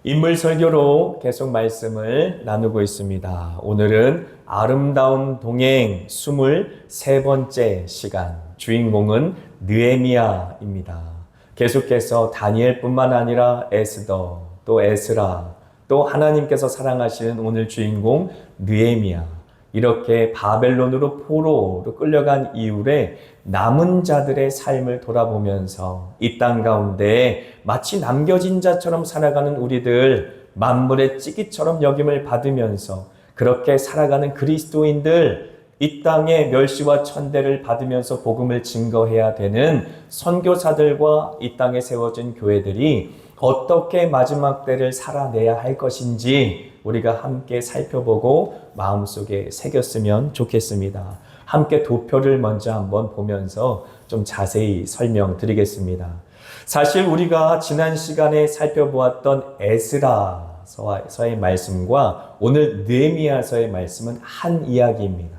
인물 설교로 계속 말씀을 나누고 있습니다. 오늘은 아름다운 동행 23번째 시간, 주인공은 느헤미야입니다. 계속해서 다니엘뿐만 아니라 에스더, 또 에스라, 또 하나님께서 사랑하시는 오늘 주인공 느헤미야, 이렇게 바벨론으로 포로로 끌려간 이후에 남은 자들의 삶을 돌아보면서 이 땅 가운데 마치 남겨진 자처럼 살아가는 우리들, 만물의 찌기처럼 여김을 받으면서 그렇게 살아가는 그리스도인들, 이 땅의 멸시와 천대를 받으면서 복음을 증거해야 되는 선교사들과 이 땅에 세워진 교회들이 어떻게 마지막 때를 살아내야 할 것인지 우리가 함께 살펴보고 마음속에 새겼으면 좋겠습니다. 함께 도표를 먼저 한번 보면서 좀 자세히 설명드리겠습니다. 사실 우리가 지난 시간에 살펴보았던 에스라서의 말씀과 오늘 느헤미야서의 말씀은 한 이야기입니다.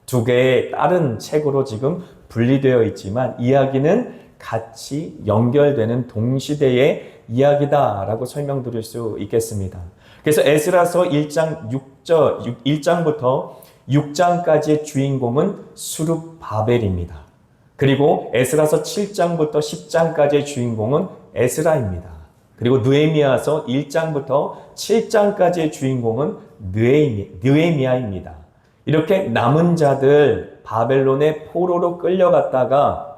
두 개의 다른 책으로 지금 분리되어 있지만 이야기는 같이 연결되는 동시대의 이야기다라고 설명드릴 수 있겠습니다. 그래서 에스라서 1장부터 6장까지의 주인공은 수룹바벨입니다. 그리고 에스라서 7장부터 10장까지의 주인공은 에스라입니다. 그리고 느헤미야서 1장부터 7장까지의 주인공은 느헤미야입니다. 이렇게 남은 자들 바벨론의 포로로 끌려갔다가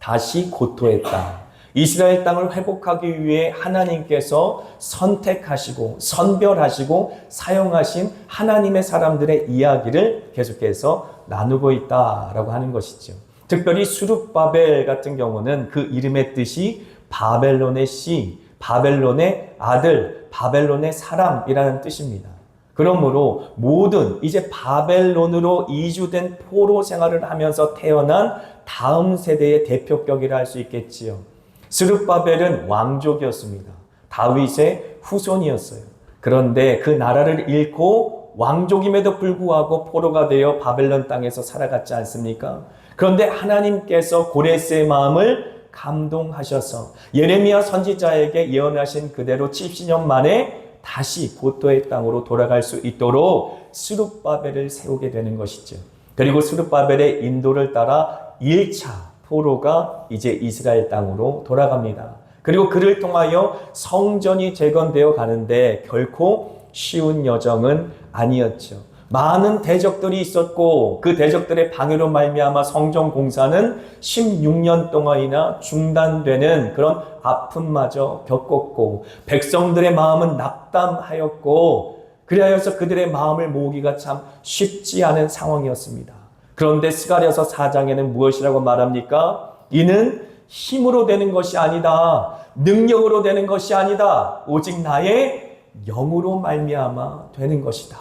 다시 고토했다. 이스라엘 땅을 회복하기 위해 하나님께서 선택하시고 선별하시고 사용하신 하나님의 사람들의 이야기를 계속해서 나누고 있다라고 하는 것이죠. 특별히 수룹바벨 같은 경우는 그 이름의 뜻이 바벨론의 씨, 바벨론의 아들, 바벨론의 사람이라는 뜻입니다. 그러므로 모든 이제 바벨론으로 이주된 포로 생활을 하면서 태어난 다음 세대의 대표격이라 할 수 있겠지요. 스룹바벨은 왕족이었습니다. 다윗의 후손이었어요. 그런데 그 나라를 잃고 왕족임에도 불구하고 포로가 되어 바벨론 땅에서 살아갔지 않습니까? 그런데 하나님께서 고레스의 마음을 감동하셔서 예레미야 선지자에게 예언하신 그대로 70년 만에 다시 고토의 땅으로 돌아갈 수 있도록 스룹바벨을 세우게 되는 것이죠. 그리고 스룹바벨의 인도를 따라 1차 포로가 이제 이스라엘 땅으로 돌아갑니다. 그리고 그를 통하여 성전이 재건되어 가는데 결코 쉬운 여정은 아니었죠. 많은 대적들이 있었고 그 대적들의 방해로 말미암아 성전 공사는 16년 동안이나 중단되는 그런 아픔마저 겪었고 백성들의 마음은 낙담하였고 그리하여서 그들의 마음을 모으기가 참 쉽지 않은 상황이었습니다. 그런데 스가랴서 4장에는 무엇이라고 말합니까? 이는 힘으로 되는 것이 아니다. 능력으로 되는 것이 아니다. 오직 나의 영으로 말미암아 되는 것이다.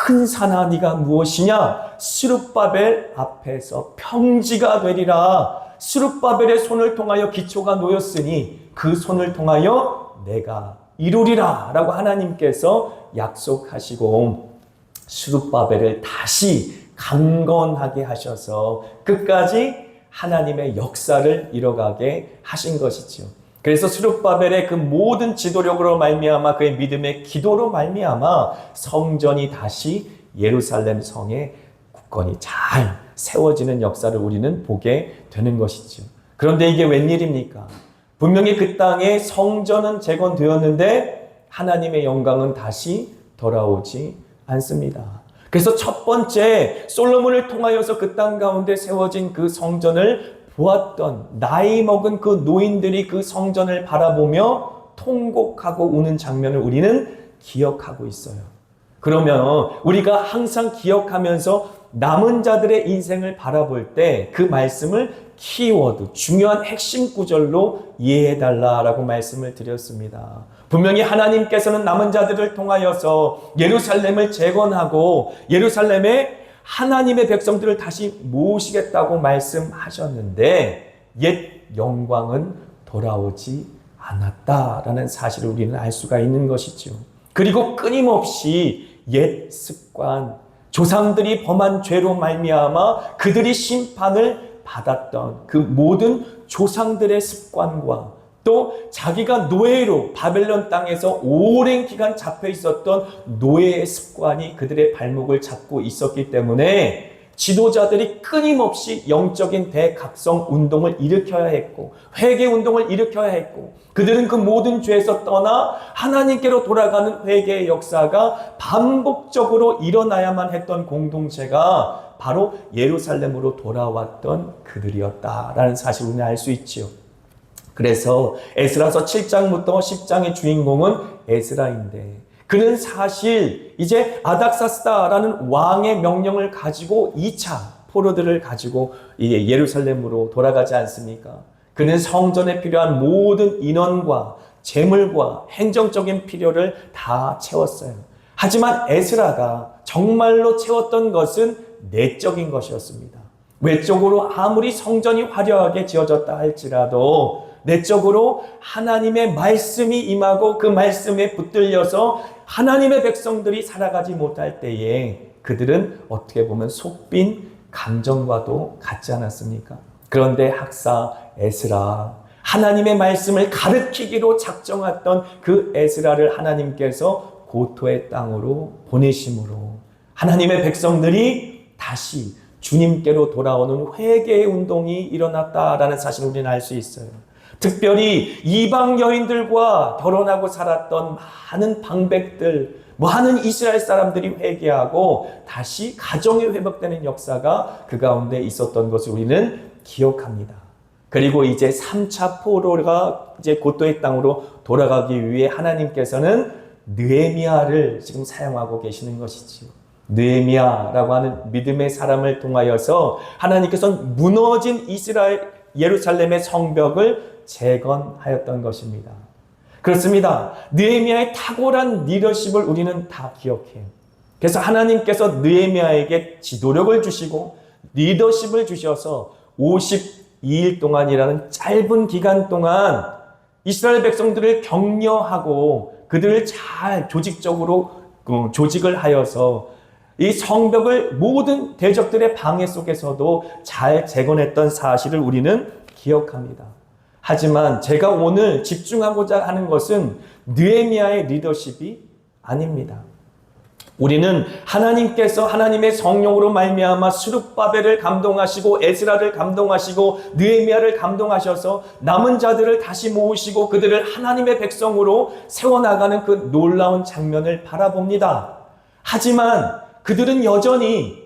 큰 산아 네가 무엇이냐? 스룹바벨 앞에서 평지가 되리라. 스룹바벨의 손을 통하여 기초가 놓였으니 그 손을 통하여 내가 이루리라 라고 하나님께서 약속하시고 스룹바벨을 다시 강건하게 하셔서 끝까지 하나님의 역사를 이뤄가게 하신 것이죠. 그래서 스룹바벨의 그 모든 지도력으로 말미암아 그의 믿음의 기도로 말미암아 성전이 다시 예루살렘 성에 굳건히 잘 세워지는 역사를 우리는 보게 되는 것이죠. 그런데 이게 웬일입니까? 분명히 그 땅에 성전은 재건되었는데 하나님의 영광은 다시 돌아오지 않습니다. 그래서 첫 번째 솔로몬을 통하여서 그 땅 가운데 세워진 그 성전을 보았던 나이 먹은 그 노인들이 그 성전을 바라보며 통곡하고 우는 장면을 우리는 기억하고 있어요. 그러면 우리가 항상 기억하면서 남은 자들의 인생을 바라볼 때 그 말씀을 키워드, 중요한 핵심 구절로 이해해달라라고 말씀을 드렸습니다. 분명히 하나님께서는 남은 자들을 통하여서 예루살렘을 재건하고 예루살렘에 하나님의 백성들을 다시 모으시겠다고 말씀하셨는데 옛 영광은 돌아오지 않았다라는 사실을 우리는 알 수가 있는 것이죠. 그리고 끊임없이 옛 습관, 조상들이 범한 죄로 말미암아 그들이 심판을 받았던 그 모든 조상들의 습관과 또 자기가 노예로 바벨론 땅에서 오랜 기간 잡혀 있었던 노예의 습관이 그들의 발목을 잡고 있었기 때문에 지도자들이 끊임없이 영적인 대각성 운동을 일으켜야 했고 회개 운동을 일으켜야 했고 그들은 그 모든 죄에서 떠나 하나님께로 돌아가는 회개의 역사가 반복적으로 일어나야만 했던 공동체가 바로 예루살렘으로 돌아왔던 그들이었다라는 사실을 우리는 알 수 있지요. 그래서 에스라서 7장부터 10장의 주인공은 에스라인데 그는 사실 이제 아닥사스다라는 왕의 명령을 가지고 2차 포로들을 가지고 예루살렘으로 돌아가지 않습니까? 그는 성전에 필요한 모든 인원과 재물과 행정적인 필요를 다 채웠어요. 하지만 에스라가 정말로 채웠던 것은 내적인 것이었습니다. 외적으로 아무리 성전이 화려하게 지어졌다 할지라도 내적으로 하나님의 말씀이 임하고 그 말씀에 붙들려서 하나님의 백성들이 살아가지 못할 때에 그들은 어떻게 보면 속빈 감정과도 같지 않았습니까? 그런데 학사 에스라, 하나님의 말씀을 가르치기로 작정했던 그 에스라를 하나님께서 고토의 땅으로 보내심으로 하나님의 백성들이 다시 주님께로 돌아오는 회개의 운동이 일어났다라는 사실을 우리는 알 수 있어요. 특별히 이방 여인들과 결혼하고 살았던 많은 방백들, 많은 이스라엘 사람들이 회개하고 다시 가정이 회복되는 역사가 그 가운데 있었던 것을 우리는 기억합니다. 그리고 이제 3차 포로가 이제 고토의 땅으로 돌아가기 위해 하나님께서는 느헤미야를 지금 사용하고 계시는 것이지요. 느헤미야라고 하는 믿음의 사람을 통하여서 하나님께서는 무너진 이스라엘 예루살렘의 성벽을 재건하였던 것입니다. 그렇습니다. 느헤미야의 탁월한 리더십을 우리는 다 기억해요. 그래서 하나님께서 느헤미야에게 지도력을 주시고 리더십을 주셔서 52일 동안이라는 짧은 기간 동안 이스라엘 백성들을 격려하고 그들을 잘 조직적으로 조직을 하여서 이 성벽을 모든 대적들의 방해 속에서도 잘 재건했던 사실을 우리는 기억합니다. 하지만 제가 오늘 집중하고자 하는 것은 느헤미야의 리더십이 아닙니다. 우리는 하나님께서 하나님의 성령으로 말미암아 스룹바벨을 감동하시고 에스라를 감동하시고 느헤미야를 감동하셔서 남은 자들을 다시 모으시고 그들을 하나님의 백성으로 세워나가는 그 놀라운 장면을 바라봅니다. 하지만 그들은 여전히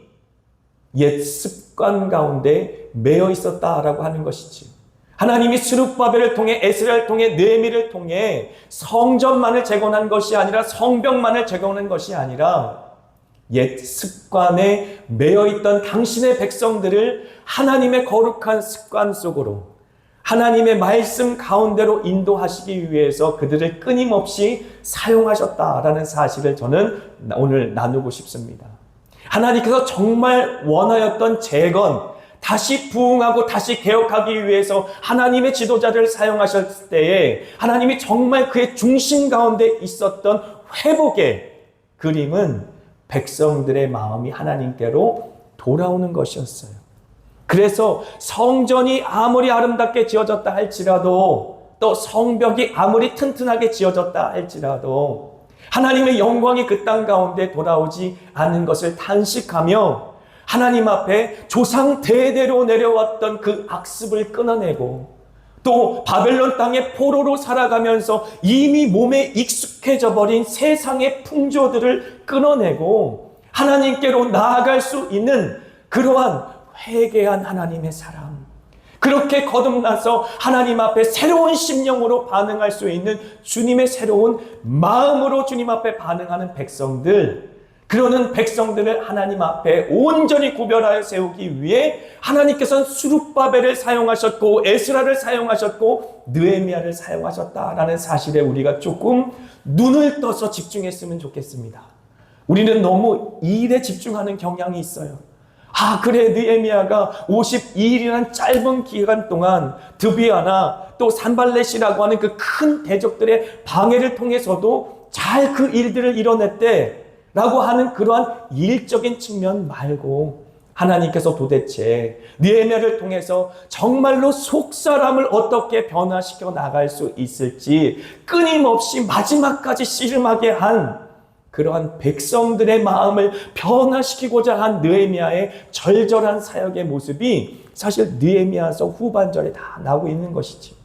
옛 습관 가운데 매여 있었다라고 하는 것이지. 하나님이 스룹바벨을 통해 에스라를 통해 느헤미야를 통해 성전만을 재건한 것이 아니라 성벽만을 재건한 것이 아니라 옛 습관에 매여 있던 당신의 백성들을 하나님의 거룩한 습관 속으로 하나님의 말씀 가운데로 인도하시기 위해서 그들을 끊임없이 사용하셨다라는 사실을 저는 오늘 나누고 싶습니다. 하나님께서 정말 원하였던 재건, 다시 부흥하고 다시 개혁하기 위해서 하나님의 지도자들을 사용하셨을 때에 하나님이 정말 그의 중심 가운데 있었던 회복의 그림은 백성들의 마음이 하나님께로 돌아오는 것이었어요. 그래서 성전이 아무리 아름답게 지어졌다 할지라도 또 성벽이 아무리 튼튼하게 지어졌다 할지라도 하나님의 영광이 그 땅 가운데 돌아오지 않는 것을 탄식하며 하나님 앞에 조상 대대로 내려왔던 그 악습을 끊어내고 또 바벨론 땅의 포로로 살아가면서 이미 몸에 익숙해져 버린 세상의 풍조들을 끊어내고 하나님께로 나아갈 수 있는 그러한 회개한 하나님의 사람, 그렇게 거듭나서 하나님 앞에 새로운 심령으로 반응할 수 있는 주님의 새로운 마음으로 주님 앞에 반응하는 백성들, 그러는 백성들을 하나님 앞에 온전히 구별하여 세우기 위해 하나님께서는 스룹바벨을 사용하셨고 에스라를 사용하셨고 느헤미야를 사용하셨다라는 사실에 우리가 조금 눈을 떠서 집중했으면 좋겠습니다. 우리는 너무 일에 집중하는 경향이 있어요. 그래, 느헤미야가 52일이라는 짧은 기간 동안 드비아나 또 산발렛이라고 하는 그 큰 대적들의 방해를 통해서도 잘 그 일들을 이뤄냈대 라고 하는 그러한 일적인 측면 말고 하나님께서 도대체 느헤미야를 통해서 정말로 속사람을 어떻게 변화시켜 나갈 수 있을지 끊임없이 마지막까지 씨름하게 한 그러한 백성들의 마음을 변화시키고자 한 느헤미야의 절절한 사역의 모습이 사실 느헤미야서 후반절에 다 나오고 있는 것이지.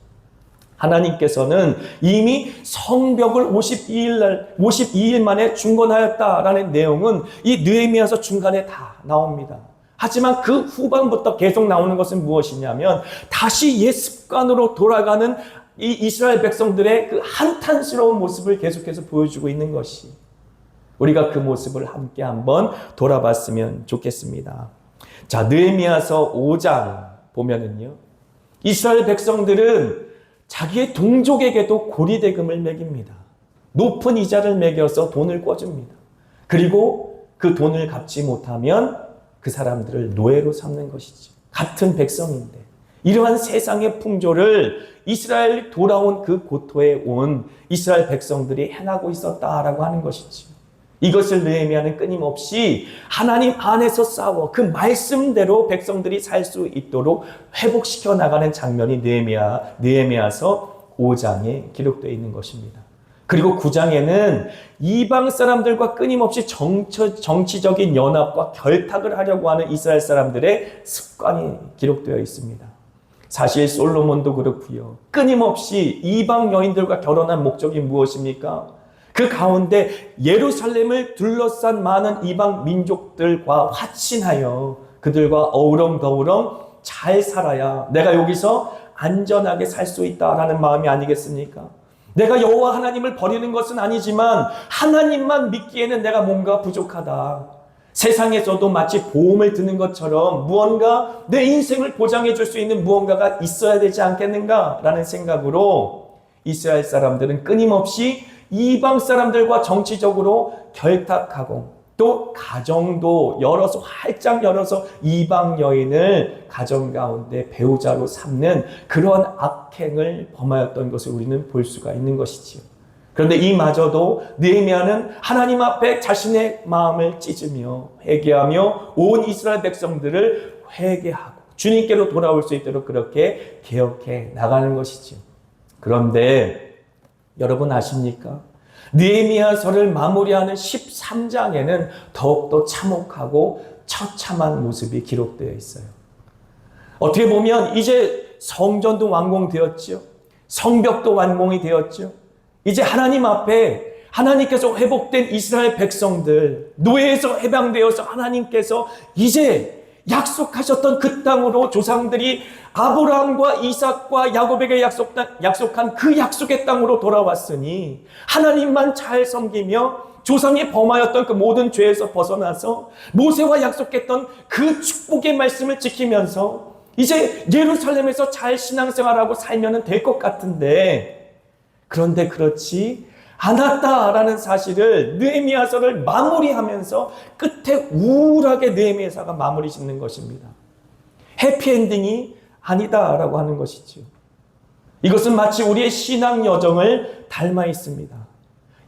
하나님께서는 이미 성벽을 52일 만에 중건하였다라는 내용은 이 느헤미야서 중간에 다 나옵니다. 하지만 그 후반부터 계속 나오는 것은 무엇이냐면 다시 옛 습관으로 돌아가는 이 이스라엘 백성들의 그 한탄스러운 모습을 계속해서 보여주고 있는 것이, 우리가 그 모습을 함께 한번 돌아봤으면 좋겠습니다. 자, 느헤미야서 5장 보면은요, 이스라엘 백성들은 자기의 동족에게도 고리대금을 매깁니다. 높은 이자를 매겨서 돈을 꿔줍니다. 그리고 그 돈을 갚지 못하면 그 사람들을 노예로 삼는 것이죠. 같은 백성인데 이러한 세상의 풍조를 이스라엘 돌아온 그 고토에 온 이스라엘 백성들이 행하고 있었다라고 하는 것이죠. 이것을 느헤미야는 끊임없이 하나님 안에서 싸워 그 말씀대로 백성들이 살 수 있도록 회복시켜 나가는 장면이 느헤미야서 5장에 기록되어 있는 것입니다. 그리고 9장에는 이방 사람들과 끊임없이 정치적인 연합과 결탁을 하려고 하는 이스라엘 사람들의 습관이 기록되어 있습니다. 사실 솔로몬도 그렇고요. 끊임없이 이방 여인들과 결혼한 목적이 무엇입니까? 그 가운데 예루살렘을 둘러싼 많은 이방 민족들과 화친하여 그들과 어우렁더우렁 잘 살아야 내가 여기서 안전하게 살 수 있다라는 마음이 아니겠습니까? 내가 여호와 하나님을 버리는 것은 아니지만 하나님만 믿기에는 내가 뭔가 부족하다. 세상에서도 마치 보험을 드는 것처럼 무언가 내 인생을 보장해 줄 수 있는 무언가가 있어야 되지 않겠는가라는 생각으로 이스라엘 사람들은 끊임없이 이방 사람들과 정치적으로 결탁하고 또 가정도 활짝 열어서 이방 여인을 가정 가운데 배우자로 삼는 그러한 악행을 범하였던 것을 우리는 볼 수가 있는 것이지요. 그런데 이마저도 느헤미야는 하나님 앞에 자신의 마음을 찢으며 회개하며 온 이스라엘 백성들을 회개하고 주님께로 돌아올 수 있도록 그렇게 개혁해 나가는 것이지요. 그런데 여러분 아십니까? 느헤미야서를 마무리하는 13장에는 더욱더 참혹하고 처참한 모습이 기록되어 있어요. 어떻게 보면 이제 성전도 완공되었죠. 성벽도 완공이 되었죠. 이제 하나님 앞에 하나님께서 회복된 이스라엘 백성들, 노예에서 해방되어서 하나님께서 이제 약속하셨던 그 땅으로 조상들이 아브라함과 이삭과 야곱에게 약속한 그 약속의 땅으로 돌아왔으니 하나님만 잘 섬기며 조상이 범하였던 그 모든 죄에서 벗어나서 모세와 약속했던 그 축복의 말씀을 지키면서 이제 예루살렘에서 잘 신앙생활하고 살면 될 것 같은데, 그런데 그렇지 않았다라는 사실을 느헤미야서를 마무리하면서 끝에 우울하게 느헤미야서가 마무리 짓는 것입니다. 해피엔딩이 아니다라고 하는 것이죠. 이것은 마치 우리의 신앙 여정을 닮아 있습니다.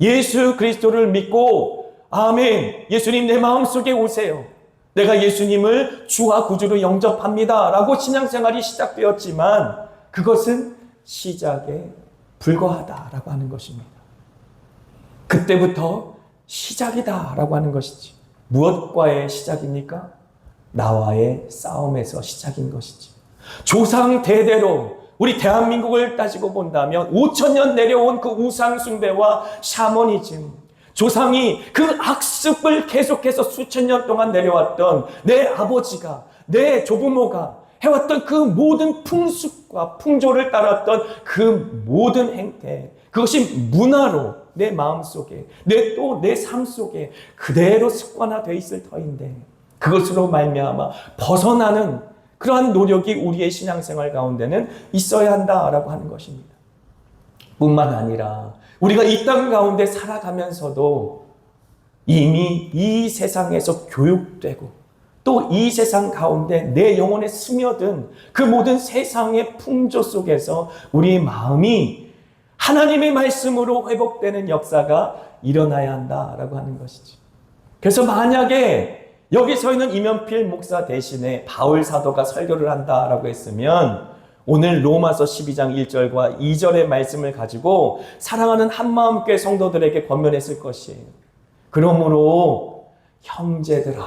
예수 그리스도를 믿고 아멘, 예수님 내 마음속에 오세요. 내가 예수님을 주와 구주로 영접합니다 라고 신앙생활이 시작되었지만 그것은 시작에 불과하다라고 하는 것입니다. 그때부터 시작이다라고 하는 것이지. 무엇과의 시작입니까? 나와의 싸움에서 시작인 것이지. 조상 대대로 우리 대한민국을 따지고 본다면 5,000년 내려온 그 우상 숭배와 샤머니즘, 조상이 그 악습을 계속해서 수천 년 동안 내려왔던 내 아버지가, 내 조부모가 해왔던 그 모든 풍습과 풍조를 따랐던 그 모든 행태, 그것이 문화로 내 마음속에, 내 삶 속에 그대로 습관화되어 있을 터인데 그것으로 말미암아 벗어나는 그러한 노력이 우리의 신앙생활 가운데는 있어야 한다라고 하는 것입니다. 뿐만 아니라 우리가 이 땅 가운데 살아가면서도 이미 이 세상에서 교육되고 또 이 세상 가운데 내 영혼에 스며든 그 모든 세상의 풍조 속에서 우리의 마음이 하나님의 말씀으로 회복되는 역사가 일어나야 한다라고 하는 것이죠. 그래서 만약에 여기서 있는 이면필 목사 대신에 바울 사도가 설교를 한다라고 했으면 오늘 로마서 12장 1절과 2절의 말씀을 가지고 사랑하는 한마음교회 성도들에게 권면했을 것이에요. 그러므로 형제들아,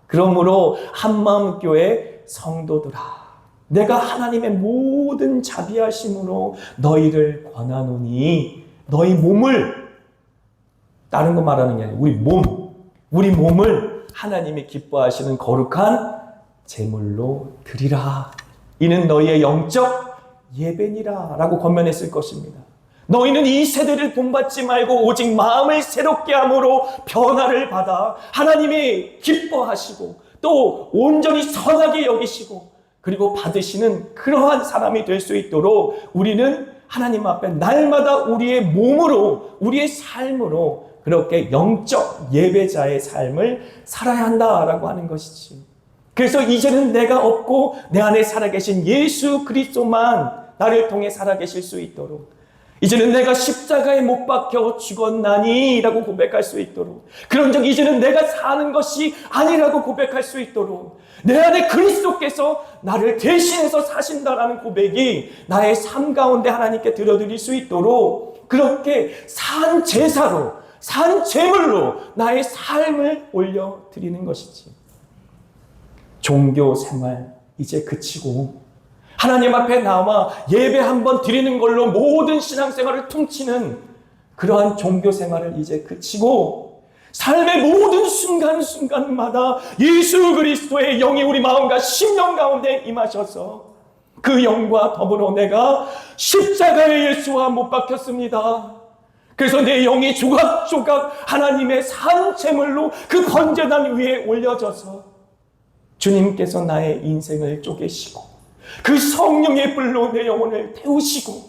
그러므로 한마음교회 성도들아, 내가 하나님의 모든 자비하심으로 너희를 권하노니 너희 몸을, 다른 거 말하는 게 아니라 우리 몸을 하나님이 기뻐하시는 거룩한 제물로 드리라. 이는 너희의 영적 예배니라 라고 권면했을 것입니다. 너희는 이 세대를 본받지 말고 오직 마음을 새롭게 함으로 변화를 받아 하나님이 기뻐하시고 또 온전히 선하게 여기시고 그리고 받으시는 그러한 사람이 될 수 있도록 우리는 하나님 앞에 날마다 우리의 몸으로, 우리의 삶으로 그렇게 영적 예배자의 삶을 살아야 한다라고 하는 것이지. 그래서 이제는 내가 없고 내 안에 살아계신 예수 그리스도만 나를 통해 살아계실 수 있도록, 이제는 내가 십자가에 못 박혀 죽었나니 라고 고백할 수 있도록, 그런즉 이제는 내가 사는 것이 아니라고 고백할 수 있도록, 내 안에 그리스도께서 나를 대신해서 사신다라는 고백이 나의 삶 가운데 하나님께 드려드릴 수 있도록 그렇게 산 제사로, 산 제물로 나의 삶을 올려드리는 것이지. 종교 생활 이제 그치고 하나님 앞에 나와 예배 한번 드리는 걸로 모든 신앙생활을 퉁치는 그러한 종교 생활을 이제 그치고 삶의 모든 순간순간마다 예수 그리스도의 영이 우리 마음과 심령 가운데 임하셔서 그 영과 더불어 내가 십자가에 예수와 못 박혔습니다. 그래서 내 영이 조각조각 하나님의 산 제물로 그 번제단 위에 올려져서 주님께서 나의 인생을 쪼개시고 그 성령의 불로 내 영혼을 태우시고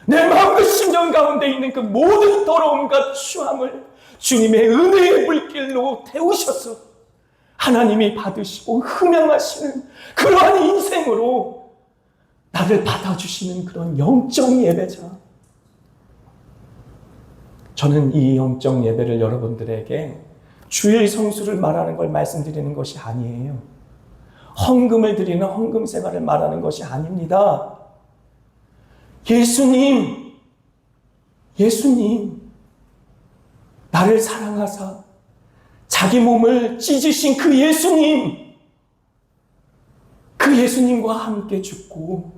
내 마음과 심령 가운데 있는 그 모든 더러움과 추함을 주님의 은혜의 불길로 태우셔서 하나님이 받으시고 흠양하시는 그러한 인생으로 나를 받아주시는 그런 영적 예배자. 저는 이 영적 예배를 여러분들에게 주일 성수를 말하는 걸 말씀드리는 것이 아니에요. 헌금을 드리는 헌금 생활을 말하는 것이 아닙니다. 예수님, 나를 사랑하사 자기 몸을 찢으신 그 예수님과 함께 죽고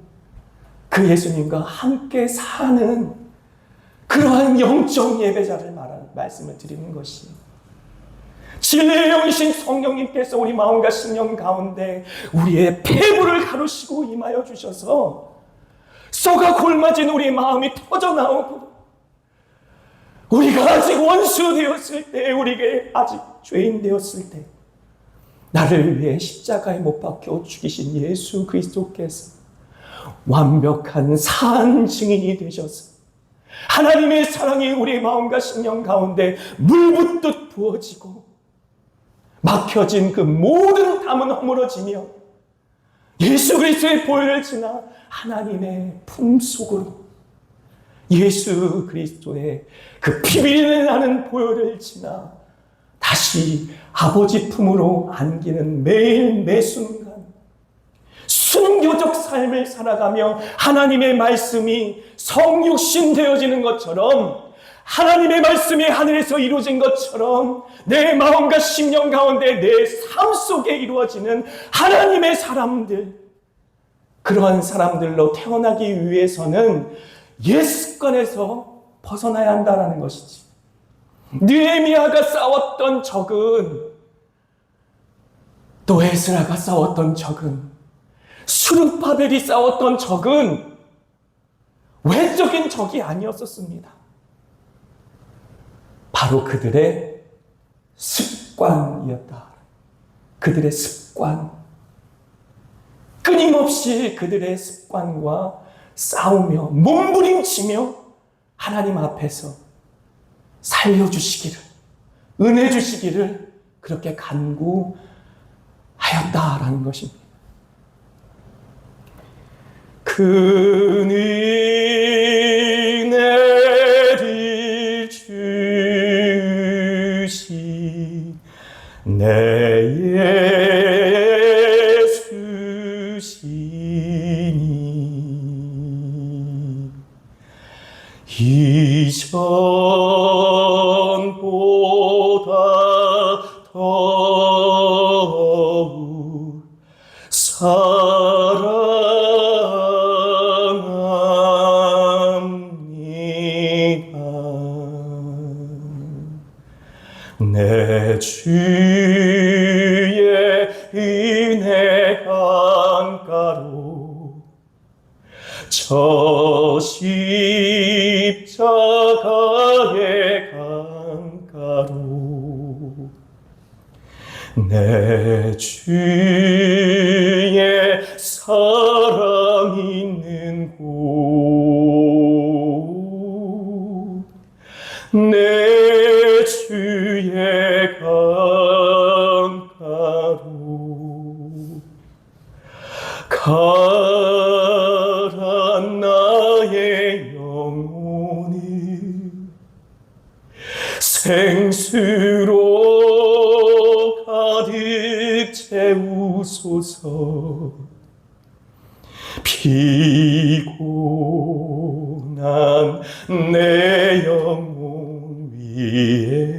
그 예수님과 함께 사는 그러한 영적 예배자를 말씀을 드리는 것이, 진리의 영이신 성령님께서 우리 마음과 심령 가운데 우리의 폐부를 가르시고 임하여 주셔서 썩어 골마진 우리 마음이 터져나오고 우리가 아직 원수 되었을 때, 우리가 아직 죄인 되었을 때 나를 위해 십자가에 못 박혀 죽이신 예수 그리스도께서 완벽한 산 증인이 되셔서 하나님의 사랑이 우리 마음과 심령 가운데 물붓듯 부어지고 막혀진 그 모든 담은 허물어지며 예수 그리스도의 보혈을 지나 하나님의 품속으로 예수 그리스도의 그 피비린내 나는 보혈을 지나 다시 아버지 품으로 안기는 매일 매순간 순교적 삶을 살아가며 하나님의 말씀이 성육신 되어지는 것처럼, 하나님의 말씀이 하늘에서 이루어진 것처럼 내 마음과 심령 가운데 내 삶 속에 이루어지는 하나님의 사람들, 그러한 사람들로 태어나기 위해서는 옛 습관에서 벗어나야 한다는 것이지. 느헤미야가 싸웠던 적은, 또 에스라가 싸웠던 적은, 수르바벨이 싸웠던 적은 외적인 적이 아니었었습니다. 바로 그들의 습관이었다. 그들의 습관. 끊임없이 그들의 습관과 싸우며 몸부림치며 하나님 앞에서 살려주시기를, 은혜 주시기를 그렇게 간구하였다라는 것입니다. 큰 은혜를 주신 내 예수시니 이전보다 더욱 사랑합니다. 내 주의 은혜 강가로 저 십자가의 강가로 내 주의 사랑 있는 곳 내 주의 강가로 가라 나의 영혼을 생수로 가득 채우소서. 피곤한 내 영혼 위에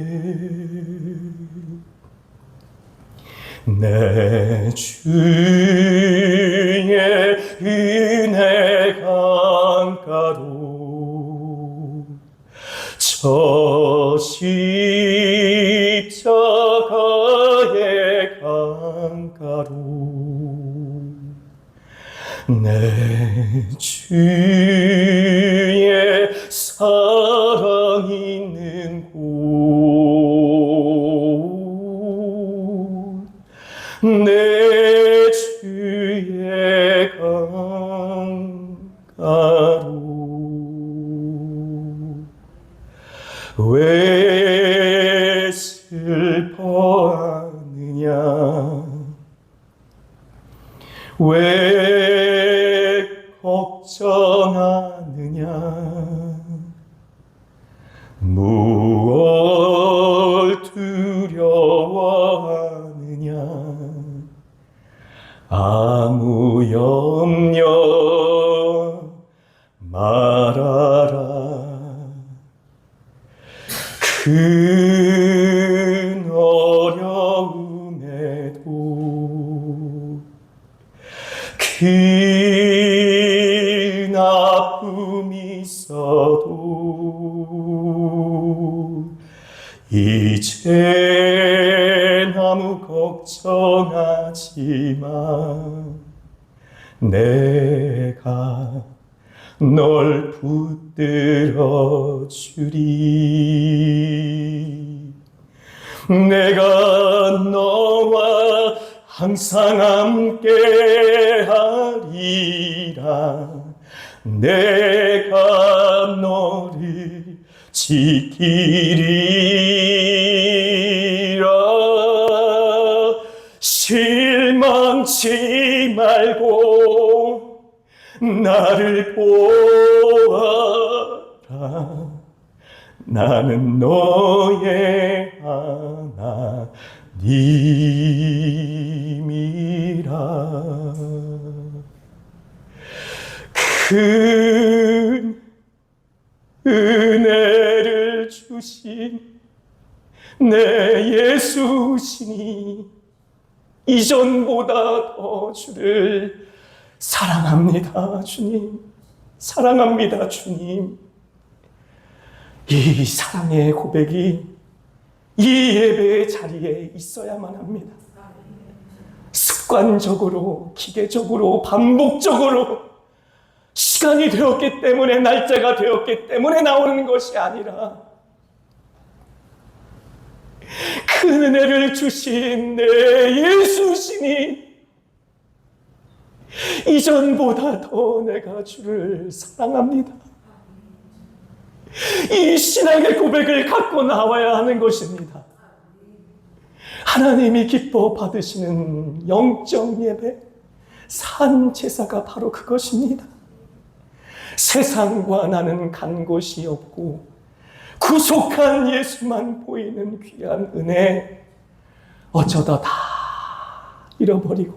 내 주의 은혜 강가로 저 십자가의 강가로 내 주의 사랑 있는 곳 내 주의 강가로 왜 슬퍼하느냐 왜 걱정하느냐 무엇 두려워하느냐 아무 염려 말아라. 큰 어려움에도 큰 아픔이 있어도 이제 아무 걱정하지 마. 내가 널 붙들어 주리. 내가 너와 항상 함께 하리라. 내가 너를 지키리라. 실망치 말고 나를 보아라. 나는 너의 하나님이라. 큰 은혜를 주신 내 예수시니 이전보다 더 주를 사랑합니다. 주님, 사랑합니다. 주님. 이 사랑의 고백이 이 예배의 자리에 있어야만 합니다. 습관적으로, 기계적으로, 반복적으로 시간이 되었기 때문에, 날짜가 되었기 때문에 나오는 것이 아니라 큰 은혜를 주신 내 예수시니 이전보다 더 내가 주를 사랑합니다. 이 신앙의 고백을 갖고 나와야 하는 것입니다. 하나님이 기뻐 받으시는 영적 예배, 산 제사가 바로 그것입니다. 세상과 나는 간 곳이 없고 구속한 예수만 보이는 귀한 은혜, 어쩌다 다 잃어버리고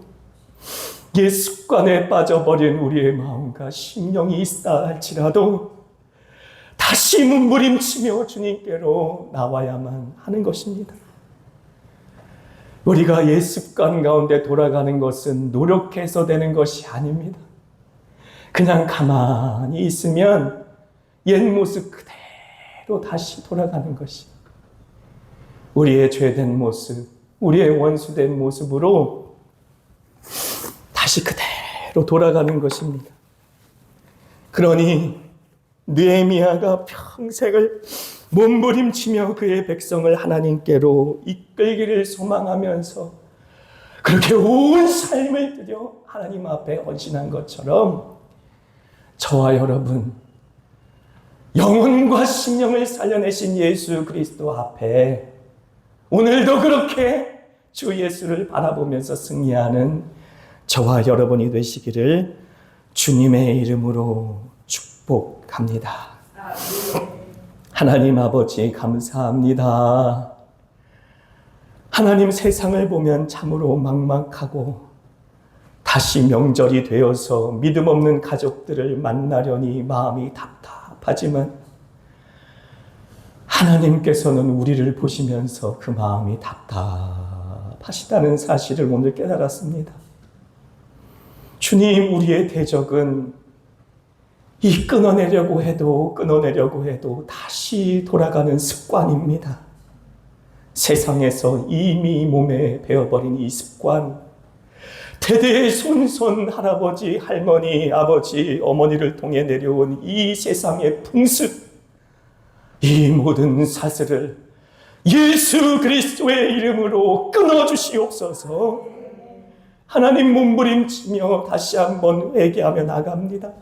옛 습관에 빠져버린 우리의 마음과 심령이 있다 할지라도 다시 몸부림치며 주님께로 나와야만 하는 것입니다. 우리가 옛 습관 가운데 돌아가는 것은 노력해서 되는 것이 아닙니다. 그냥 가만히 있으면 옛 모습 그대로 다시 돌아가는 것이 우리의 죄된 모습, 우리의 원수된 모습으로 다시 그대로 돌아가는 것입니다. 그러니 느헤미야가 평생을 몸부림치며 그의 백성을 하나님께로 이끌기를 소망하면서 그렇게 온 삶을 들여 하나님 앞에 헌신한 것처럼 저와 여러분 영혼과 심령을 살려내신 예수 그리스도 앞에 오늘도 그렇게 주 예수를 바라보면서 승리하는 저와 여러분이 되시기를 주님의 이름으로 축복합니다. 하나님 아버지 감사합니다. 하나님 세상을 보면 참으로 막막하고 다시 명절이 되어서 믿음 없는 가족들을 만나려니 마음이 답답하지만 하나님께서는 우리를 보시면서 그 마음이 답답하시다는 사실을 오늘 깨달았습니다. 주님, 우리의 대적은 이 끊어내려고 해도 다시 돌아가는 습관입니다. 세상에서 이미 몸에 배어버린 이 습관, 대대의 손손 할아버지, 할머니, 아버지, 어머니를 통해 내려온 이 세상의 풍습, 이 모든 사슬을 예수 그리스도의 이름으로 끊어주시옵소서. 하나님 몸부림치며 다시 한번 회개하며 나갑니다.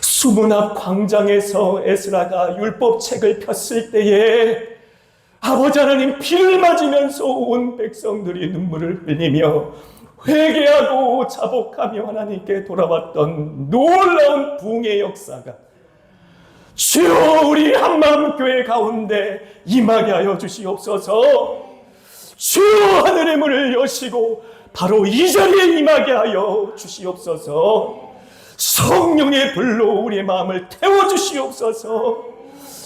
수문 앞 광장에서 에스라가 율법책을 폈을 때에 아버지 하나님 피를 맞으면서 온 백성들이 눈물을 흘리며 회개하고 자복하며 하나님께 돌아왔던 놀라운 부흥의 역사가 주여 우리 한마음교회 가운데 임하게 하여 주시옵소서. 주여 하늘의 문을 여시고 바로 이 자리에 임하게 하여 주시옵소서. 성령의 불로 우리의 마음을 태워주시옵소서.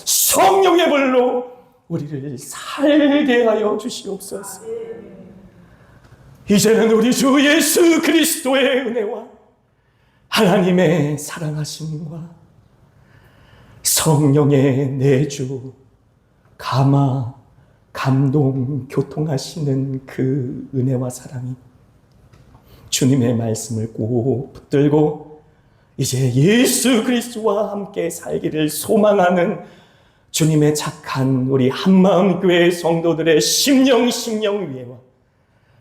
성령의 불로 우리를 살게 하여 주시옵소서. 이제는 우리 주 예수 그리스도의 은혜와 하나님의 사랑하심과 성령의 내주, 감화, 감동, 교통하시는 그 은혜와 사랑이 주님의 말씀을 꼭 붙들고 이제 예수 그리스도와 함께 살기를 소망하는 주님의 착한 우리 한마음교회 성도들의 심령 위에와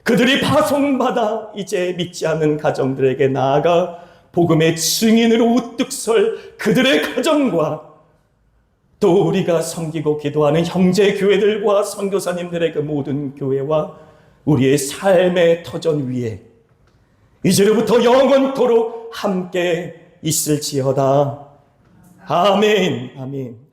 그들이 파송받아 이제 믿지 않는 가정들에게 나아가 복음의 증인으로 우뚝 설 그들의 가정과 또 우리가 섬기고 기도하는 형제 교회들과 선교사님들의 그 모든 교회와 우리의 삶의 터전 위에 이제로부터 영원토록 함께 있을지어다. 아멘. 아멘.